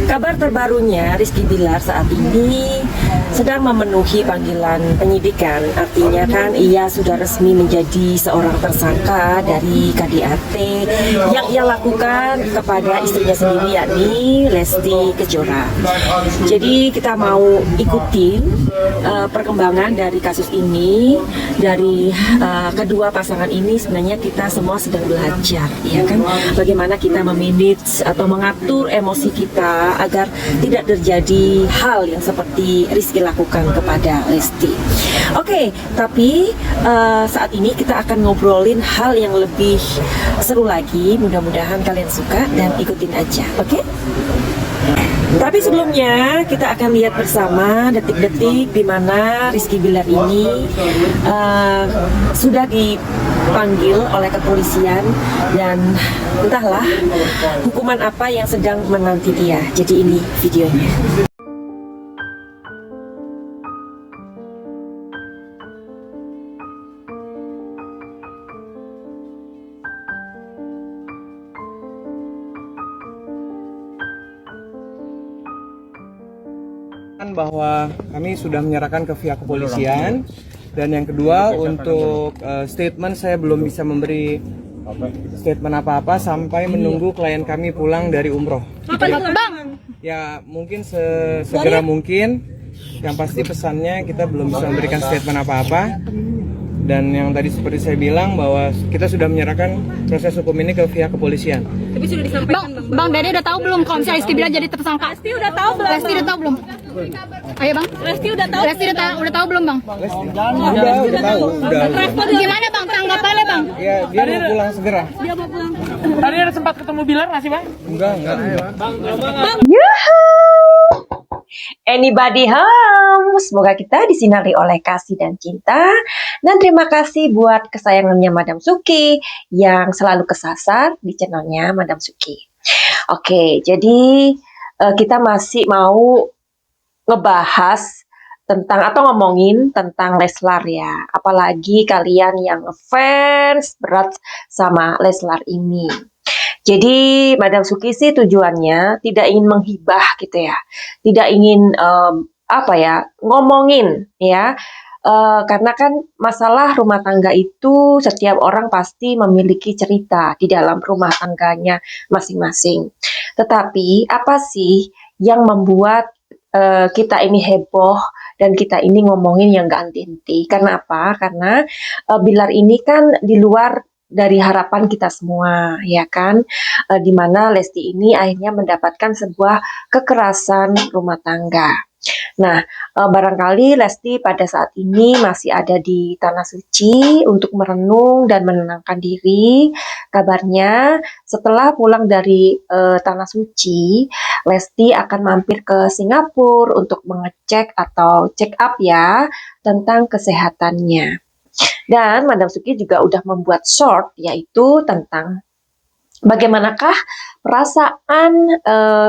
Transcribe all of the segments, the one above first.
Kabar terbarunya, Rizky Bilar saat ini sedang memenuhi panggilan penyidikan. Artinya kan ia sudah resmi menjadi seorang tersangka dari KDRT yang ia lakukan kepada istrinya sendiri, yakni Lesti Kejora. Jadi kita mau ikutin perkembangan dari kasus ini. Dari kedua pasangan ini sebenarnya kita semua sedang belajar, ya kan, bagaimana kita memanage atau mengatur emosi kita agar tidak terjadi hal yang seperti Rizky lakukan kepada Lesti. Oke, tapi saat ini kita akan ngobrolin hal yang lebih seru lagi. Mudah-mudahan kalian suka dan ikutin aja, oke? Tapi sebelumnya kita akan lihat bersama detik-detik di mana Rizky Bilar ini sudah dipanggil oleh kepolisian dan entahlah hukuman apa yang sedang menanti dia. Jadi ini videonya. Bahwa kami sudah menyerahkan ke pihak kepolisian, dan yang kedua untuk statement saya belum bisa memberi statement apa-apa sampai menunggu klien kami pulang dari umroh. Ya mungkin segera mungkin, yang pasti pesannya kita belum bisa memberikan statement apa-apa. Dan yang tadi seperti saya bilang bahwa kita sudah menyerahkan proses hukum ini ke pihak kepolisian. Tapi sudah disampaikan Bang Dede udah tahu belum kalau misalnya Rizky Bilar jadi tersangka? Lesti udah tahu belum? Lesti udah tahu belum? Ayo Bang. Lesti udah tahu. Lesti udah tahu belum Bang? Udah tahu. Gimana Bang tanggapannya Bang? Ya dia mau pulang segera. Dia mau pulang. Tadi ada sempat ketemu Bilar nggak sih Bang? Enggak. Anybody home? Semoga kita disinari oleh kasih dan cinta. Dan terima kasih buat kesayangannya Madam Suki yang selalu kesasar di channelnya Madam Suki. Oke, jadi kita masih mau ngebahas tentang atau ngomongin tentang Leslar ya. Apalagi kalian yang fans berat sama Leslar ini. Jadi Madam Suki sih tujuannya tidak ingin menghibah gitu ya, tidak ingin ngomongin ya, karena kan masalah rumah tangga itu setiap orang pasti memiliki cerita di dalam rumah tangganya masing-masing. Tetapi apa sih yang membuat kita ini heboh dan kita ini ngomongin yang gak henti-henti? Karena apa? Karena Bilar ini kan di luar dari harapan kita semua, ya kan, dimana Lesti ini akhirnya mendapatkan sebuah kekerasan rumah tangga. Nah, barangkali Lesti pada saat ini masih ada di Tanah Suci untuk merenung dan menenangkan diri. Kabarnya setelah pulang dari Tanah Suci, Lesti akan mampir ke Singapura untuk mengecek atau check up ya tentang kesehatannya. Dan Madam Suki juga udah membuat short, yaitu tentang bagaimanakah perasaan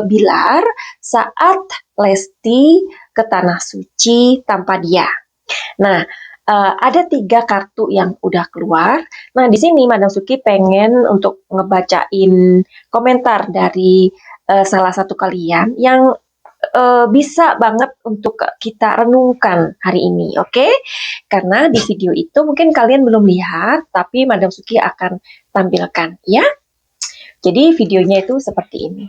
Bilar saat Lesti ke Tanah Suci tanpa dia. Nah, ada 3 kartu yang udah keluar. Nah, di sini Madam Suki pengen untuk ngebacain komentar dari salah satu kalian yang bisa banget untuk kita renungkan hari ini, oke? Karena di video itu mungkin kalian belum lihat, tapi Madam Suki akan tampilkan, ya. Jadi videonya itu seperti ini.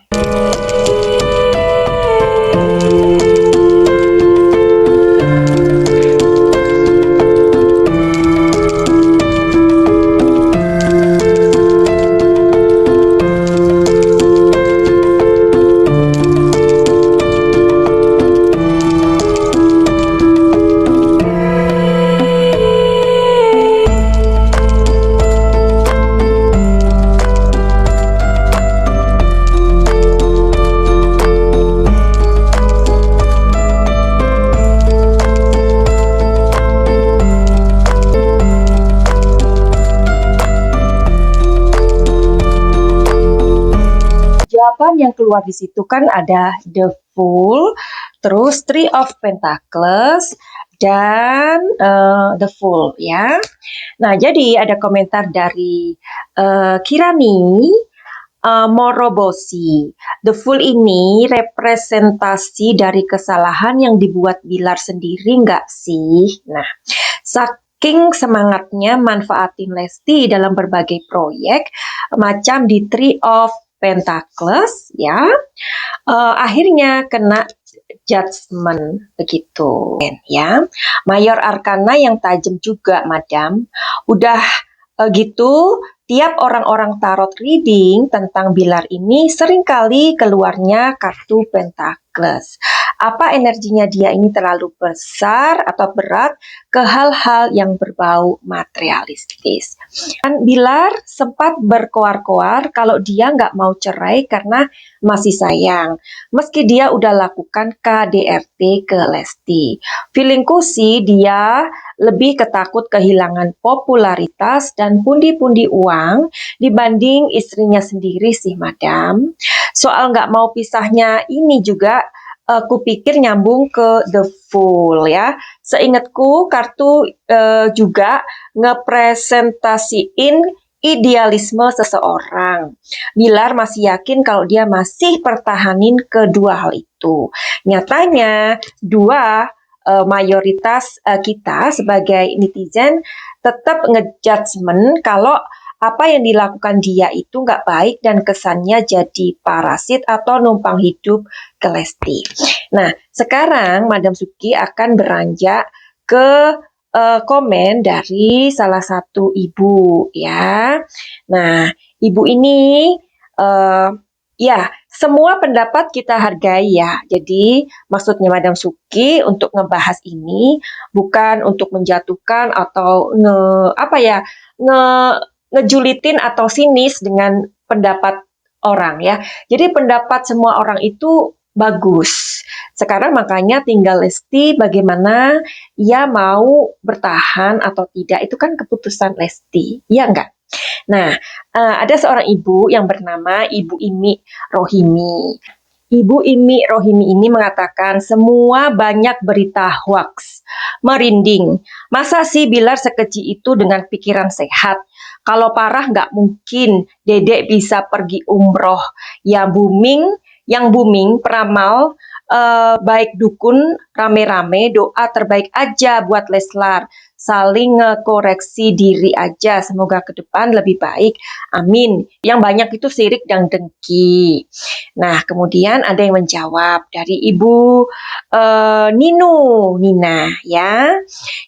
Jawaban yang keluar di situ kan ada The Fool, terus Three of Pentacles, dan The Fool ya. Nah, jadi ada komentar dari Kirani. Moroboshi. The Fool ini representasi dari kesalahan yang dibuat Bilar sendiri nggak sih? Nah, saking semangatnya manfaatin Lesti dalam berbagai proyek, macam di Three of Pentacles, ya, akhirnya kena judgment begitu, ya. Mayor Arkana yang tajam juga, Madam. Udah gitu, tiap orang-orang tarot reading tentang Bilar ini seringkali keluarnya kartu Pentacles. Apa energinya dia ini terlalu besar atau berat ke hal-hal yang berbau materialistis. Dan Bilar sempat berkoar-koar kalau dia nggak mau cerai karena masih sayang. Meski dia udah lakukan KDRT ke Lesti. Feelingku sih dia lebih ketakut kehilangan popularitas dan pundi-pundi uang dibanding istrinya sendiri sih, Madam. Soal nggak mau pisahnya ini juga kupikir nyambung ke The Fool, ya. Seingatku kartu juga ngepresentasiin idealisme seseorang. Bilar masih yakin kalau dia masih pertahanin kedua hal itu. Nyatanya dua mayoritas kita sebagai netizen tetap ngejudgment kalau apa yang dilakukan dia itu nggak baik dan kesannya jadi parasit atau numpang hidup ke Lesti. Nah, sekarang Madam Suki akan beranjak ke komen dari salah satu ibu, ya. Nah, ibu ini ya, semua pendapat kita hargai ya. Jadi maksudnya Madam Suki untuk ngebahas ini bukan untuk menjatuhkan atau ngejulitin atau sinis dengan pendapat orang, ya. Jadi pendapat semua orang itu bagus. Sekarang makanya tinggal Lesti bagaimana ia mau bertahan atau tidak, itu kan keputusan Lesti, ya enggak? Nah, ada seorang ibu yang bernama Ibu Imi Rohimi. Ibu Imi Rohimi ini mengatakan semua banyak berita hoax. Merinding. Masa sih Bilar sekeji itu dengan pikiran sehat? Kalau parah nggak mungkin Dedek bisa pergi umroh. Yang booming peramal, baik dukun rame-rame doa terbaik aja buat Leslar. Saling ngekoreksi diri aja. Semoga ke depan lebih baik. Amin. Yang banyak itu sirik dan dengki. Nah, kemudian ada yang menjawab dari Ibu Nina, ya.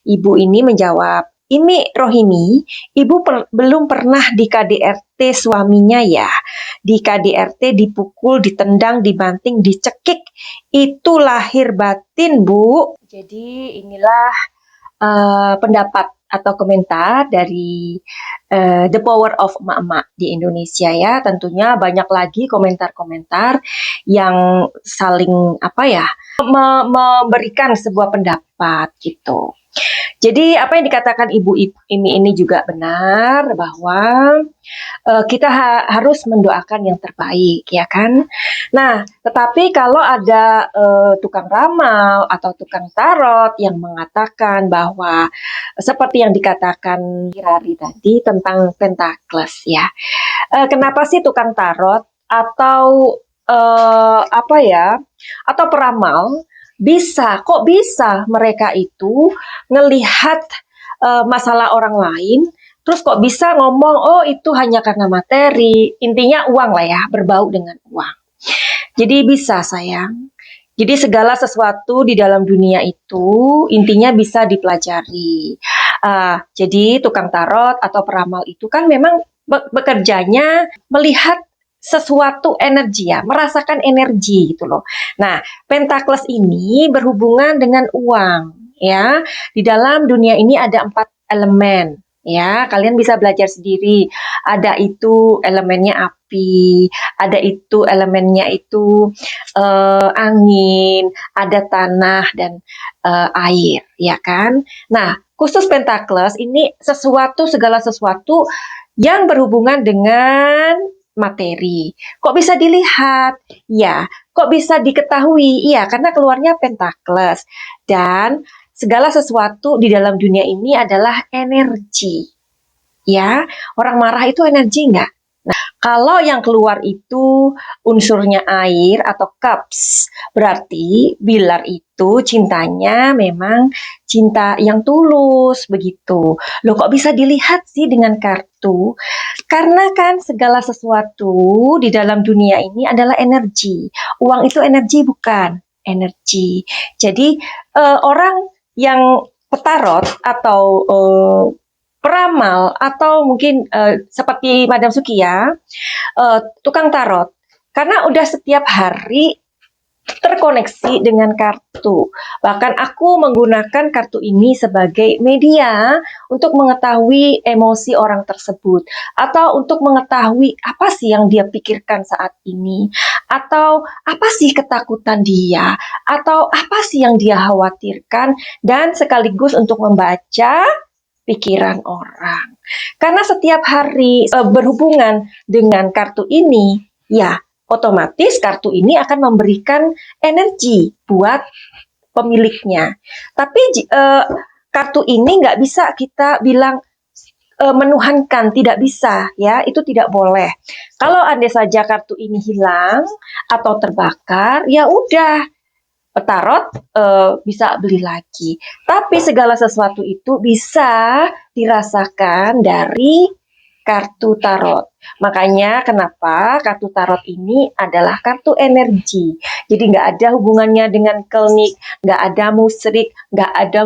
Ibu ini menjawab, Imi Rohimi, Ibu belum pernah di KDRT suaminya ya. Di KDRT dipukul, ditendang, dibanting, dicekik. Itu lahir batin, Bu. Jadi inilah pendapat atau komentar dari The Power of Emak-emak di Indonesia, ya. Tentunya banyak lagi komentar-komentar yang saling memberikan sebuah pendapat gitu. Jadi apa yang dikatakan Ibu Imi ini juga benar bahwa kita harus mendoakan yang terbaik, ya kan? Nah, tetapi kalau ada tukang ramal atau tukang tarot yang mengatakan bahwa seperti yang dikatakan Kirari tadi tentang Pentacles, ya. Kenapa sih tukang tarot atau atau peramal kok bisa mereka itu ngelihat masalah orang lain, terus kok bisa ngomong, oh itu hanya karena materi, intinya uang lah ya, berbau dengan uang. Jadi bisa, sayang. Jadi segala sesuatu di dalam dunia itu intinya bisa dipelajari. Jadi tukang tarot atau peramal itu kan memang bekerjanya melihat sesuatu energi, ya, merasakan energi gitu loh. Nah, Pentacles ini berhubungan dengan uang, ya. Di dalam dunia ini ada 4 elemen, ya. Kalian bisa belajar sendiri. Ada itu elemennya api, ada itu elemennya itu angin, ada tanah dan air, ya kan. Nah, khusus Pentacles ini segala sesuatu yang berhubungan dengan materi. Kok bisa dilihat? Ya, kok bisa diketahui? Iya, karena keluarnya Pentacles. Dan segala sesuatu di dalam dunia ini adalah energi. Ya, orang marah itu energi nggak? Kalau yang keluar itu unsurnya air atau cups, berarti Bilar itu cintanya memang cinta yang tulus begitu. Loh kok bisa dilihat sih dengan kartu? Karena kan segala sesuatu di dalam dunia ini adalah energi. Uang itu energi bukan? Energi. Jadi orang yang petarot atau peramal atau mungkin seperti Madam Suki ya, tukang tarot. Karena udah setiap hari terkoneksi dengan kartu. Bahkan aku menggunakan kartu ini sebagai media untuk mengetahui emosi orang tersebut atau untuk mengetahui apa sih yang dia pikirkan saat ini atau apa sih ketakutan dia atau apa sih yang dia khawatirkan dan sekaligus untuk membaca pikiran orang. Karena setiap hari berhubungan dengan kartu ini, ya otomatis kartu ini akan memberikan energi buat pemiliknya. Tapi kartu ini nggak bisa kita bilang menuhankan, tidak bisa ya, itu tidak boleh. Kalau andai saja kartu ini hilang atau terbakar, ya udah tarot bisa beli lagi. Tapi segala sesuatu itu bisa dirasakan dari kartu tarot. Makanya kenapa kartu tarot ini adalah kartu energi. Jadi nggak ada hubungannya dengan kelnik, nggak ada musyrik, nggak ada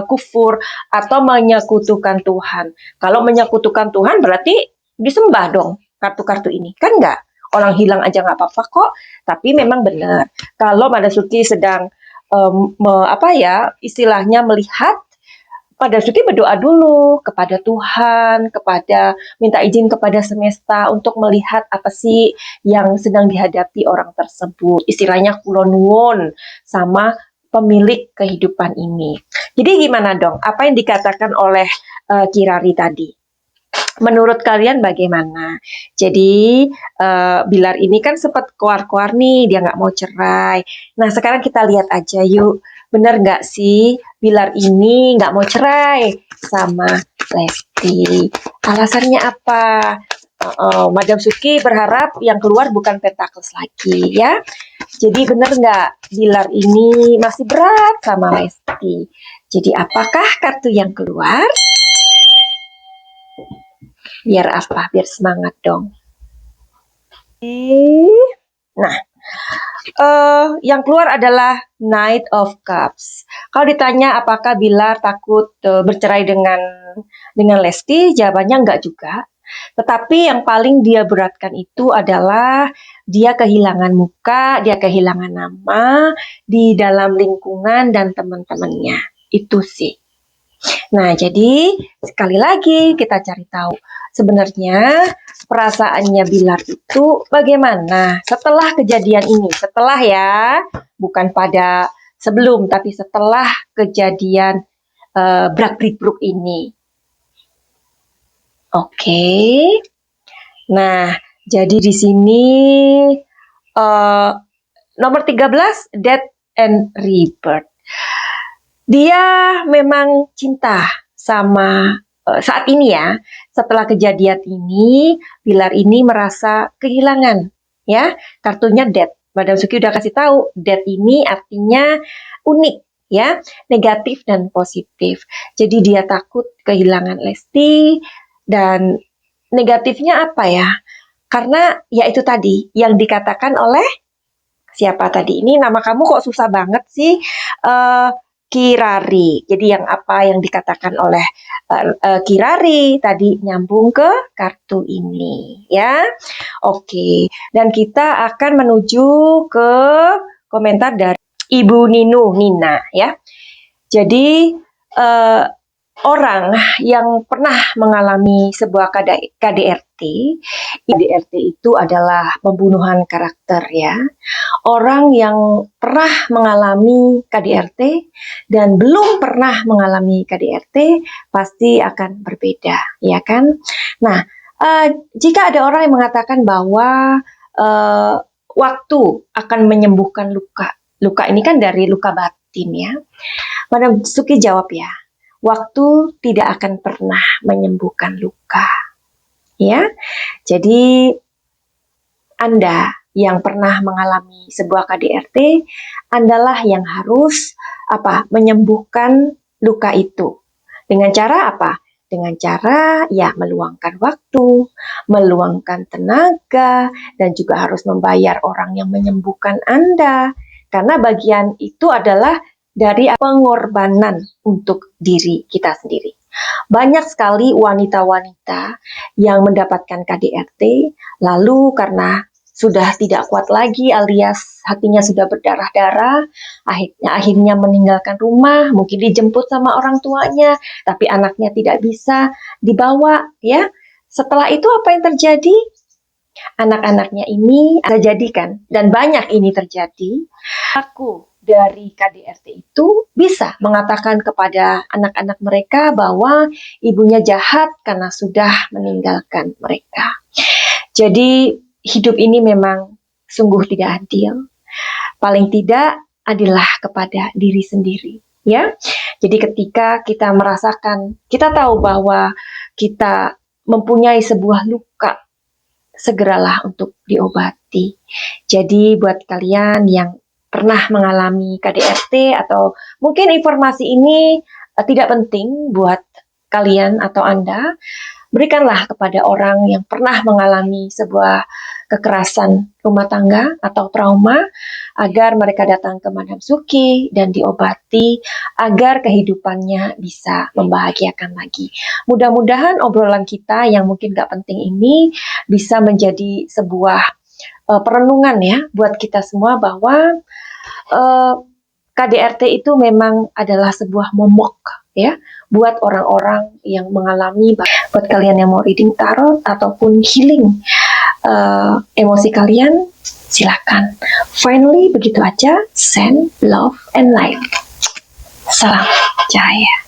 kufur atau menyekutukan Tuhan. Kalau menyekutukan Tuhan berarti disembah dong kartu-kartu ini, kan nggak? Orang hilang aja nggak apa-apa kok. Tapi memang benar kalau Madam Suki sedang istilahnya melihat, Madam Suki berdoa dulu kepada Tuhan, minta izin kepada semesta untuk melihat apa sih yang sedang dihadapi orang tersebut. Istilahnya kulon nuwun sama pemilik kehidupan ini. Jadi gimana dong? Apa yang dikatakan oleh Kirari tadi? Menurut kalian bagaimana? Jadi Bilar ini kan sempat keluar-keluar nih, dia nggak mau cerai. Nah sekarang kita lihat aja yuk, bener nggak sih Bilar ini nggak mau cerai sama Lesti? Alasannya apa? Madam Suki berharap yang keluar bukan Pentacles lagi ya. Jadi bener nggak Bilar ini masih berat sama Lesti? Jadi apakah kartu yang keluar? Biar apa? Biar semangat dong. Nah, yang keluar adalah Knight of Cups. Kalau ditanya apakah Bilar takut bercerai dengan Lesti, jawabannya enggak juga. Tetapi yang paling dia beratkan itu adalah dia kehilangan muka, dia kehilangan nama di dalam lingkungan dan teman-temannya. Itu sih. Nah, jadi sekali lagi kita cari tahu sebenarnya perasaannya Bilar itu bagaimana setelah kejadian ini. Setelah ya, bukan pada sebelum, tapi setelah kejadian Brak-Brik-Bruk ini. Oke. Nah, jadi di sini nomor 13, Death and Rebirth. Dia memang cinta sama saat ini ya, setelah kejadian ini, Bilar ini merasa kehilangan ya, kartunya Death. Madam Suki udah kasih tahu, Death ini artinya unik ya, negatif dan positif. Jadi dia takut kehilangan Lesti dan negatifnya apa ya? Karena ya itu tadi yang dikatakan oleh siapa tadi ini, nama kamu kok susah banget sih? Kirari. Jadi yang apa yang dikatakan oleh Kirari tadi nyambung ke kartu ini ya. Oke, dan kita akan menuju ke komentar dari Ibu Nina ya. Jadi orang yang pernah mengalami sebuah KDRT, KDRT itu adalah pembunuhan karakter ya. Orang yang pernah mengalami KDRT dan belum pernah mengalami KDRT pasti akan berbeda, ya kan? Nah, jika ada orang yang mengatakan bahwa waktu akan menyembuhkan luka, luka ini kan dari luka batin ya. Madam Suki jawab ya, waktu tidak akan pernah menyembuhkan luka. ya. Jadi Anda yang pernah mengalami sebuah KDRT, Andalah yang harus menyembuhkan luka itu. Dengan cara apa? Dengan cara ya meluangkan waktu, meluangkan tenaga, dan juga harus membayar orang yang menyembuhkan Anda. Karena bagian itu adalah dari pengorbanan untuk diri kita sendiri. Banyak sekali wanita-wanita yang mendapatkan KDRT, lalu karena sudah tidak kuat lagi alias hatinya sudah berdarah-darah, akhirnya meninggalkan rumah, mungkin dijemput sama orang tuanya, tapi anaknya tidak bisa dibawa, ya. Setelah itu apa yang terjadi? Anak-anaknya ini terjadikan, dan banyak ini terjadi. Aku dari KDRT itu bisa mengatakan kepada anak-anak mereka bahwa ibunya jahat karena sudah meninggalkan mereka. Jadi hidup ini memang sungguh tidak adil. Paling tidak adillah kepada diri sendiri, ya. Jadi ketika kita merasakan, kita tahu bahwa kita mempunyai sebuah luka, segeralah untuk diobati. Jadi buat kalian yang pernah mengalami KDRT atau mungkin informasi ini tidak penting buat kalian atau Anda, berikanlah kepada orang yang pernah mengalami sebuah kekerasan rumah tangga atau trauma agar mereka datang ke Madam Suki dan diobati agar kehidupannya bisa membahagiakan lagi. Mudah-mudahan obrolan kita yang mungkin gak penting ini bisa menjadi sebuah perenungan ya buat kita semua bahwa KDRT itu memang adalah sebuah momok ya buat orang-orang yang mengalami. Buat kalian yang mau reading tarot ataupun healing emosi kalian, silakan. Finally, begitu aja. Send love and light. Salam cahaya.